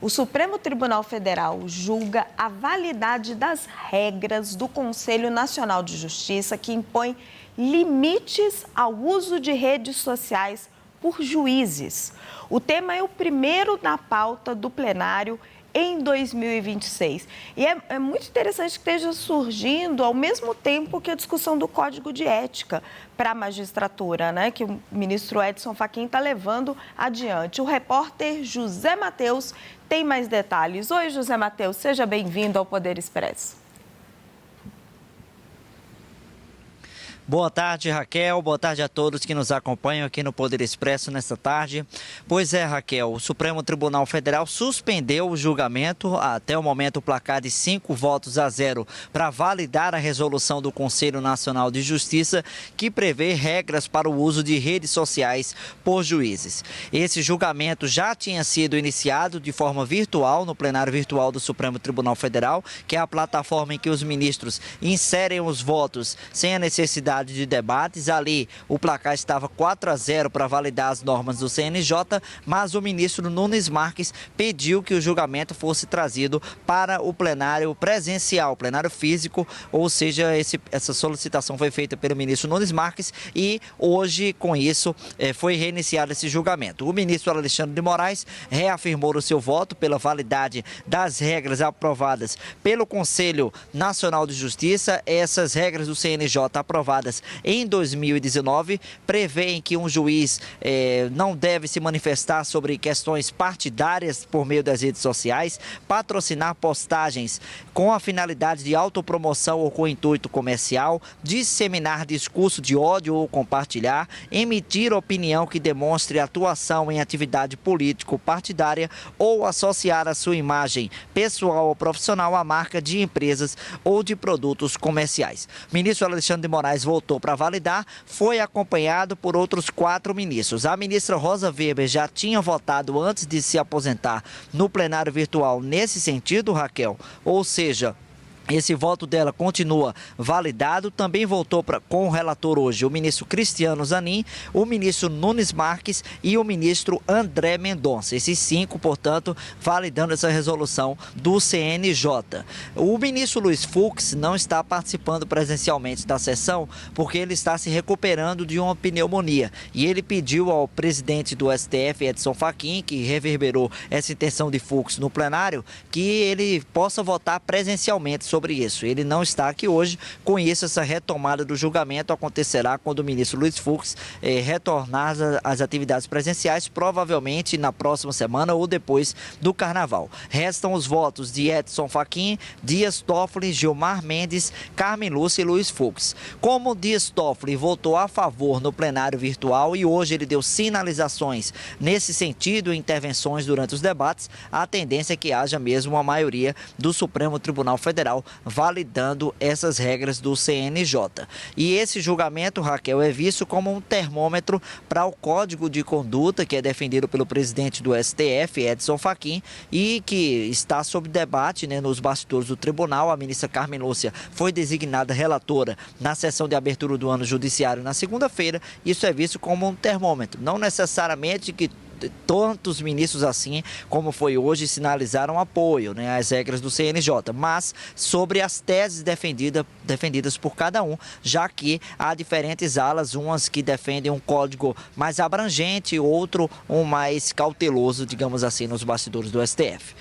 O Supremo Tribunal Federal julga a validade das regras do Conselho Nacional de Justiça que impõe limites ao uso de redes sociais por juízes. O tema é o primeiro na pauta do plenário em 2026. E é muito interessante que esteja surgindo ao mesmo tempo que a discussão do Código de Ética para a magistratura, né? Que o ministro Edson Fachin está levando adiante. O repórter José Matheus tem mais detalhes. Oi, José Matheus, seja bem-vindo ao Poder Expresso. Boa tarde, Raquel. Boa tarde a todos que nos acompanham aqui no Poder Expresso nesta tarde. Pois é, Raquel, o Supremo Tribunal Federal suspendeu o julgamento, até o momento o placar de 5-0 para validar a resolução do Conselho Nacional de Justiça que prevê regras para o uso de redes sociais por juízes. Esse julgamento já tinha sido iniciado de forma virtual no plenário virtual do Supremo Tribunal Federal, que é a plataforma em que os ministros inserem os votos sem a necessidade de debates. Ali o placar estava 4-0 para validar as normas do CNJ, mas o ministro Nunes Marques pediu que o julgamento fosse trazido para o plenário presencial, plenário físico, ou seja, essa solicitação foi feita pelo ministro Nunes Marques e hoje, com isso, foi reiniciado esse julgamento. O ministro Alexandre de Moraes reafirmou o seu voto pela validade das regras aprovadas pelo Conselho Nacional de Justiça. Essas regras do CNJ aprovadas em 2019 prevêem que um juiz não deve se manifestar sobre questões partidárias por meio das redes sociais, patrocinar postagens com a finalidade de autopromoção ou com intuito comercial, disseminar discurso de ódio ou compartilhar, emitir opinião que demonstre atuação em atividade político-partidária ou associar a sua imagem pessoal ou profissional à marca de empresas ou de produtos comerciais. O ministro Alexandre de Moraes voltou para validar, foi acompanhado por outros 4 ministros. A ministra Rosa Weber já tinha votado antes de se aposentar no plenário virtual nesse sentido, Raquel, ou seja, esse voto dela continua validado. Também votou com o relator hoje o ministro Cristiano Zanin, o ministro Nunes Marques e o ministro André Mendonça. Esses 5, portanto, validando essa resolução do CNJ. O ministro Luiz Fux não está participando presencialmente da sessão porque ele está se recuperando de uma pneumonia. E ele pediu ao presidente do STF, Edson Fachin, que reverberou essa intenção de Fux no plenário, que ele possa votar presencialmente sobre isso. Ele não está aqui hoje, com isso essa retomada do julgamento acontecerá quando o ministro Luiz Fux retornar às atividades presenciais, provavelmente na próxima semana ou depois do Carnaval. Restam os votos de Edson Fachin, Dias Toffoli, Gilmar Mendes, Carmen Lúcia e Luiz Fux. Como Dias Toffoli votou a favor no plenário virtual e hoje ele deu sinalizações nesse sentido, intervenções durante os debates, a tendência é que haja mesmo a maioria do Supremo Tribunal Federal validando essas regras do CNJ. E esse julgamento, Raquel, é visto como um termômetro para o Código de Conduta, que é defendido pelo presidente do STF, Edson Fachin, e que está sob debate, né, nos bastidores do tribunal. A ministra Carmen Lúcia foi designada relatora na sessão de abertura do ano judiciário na segunda-feira. Isso é visto como um termômetro, não necessariamente que tantos ministros assim como foi hoje sinalizaram apoio, né, às regras do CNJ, mas sobre as teses defendidas por cada um, já que há diferentes alas, umas que defendem um código mais abrangente, outro um mais cauteloso, digamos assim, nos bastidores do STF.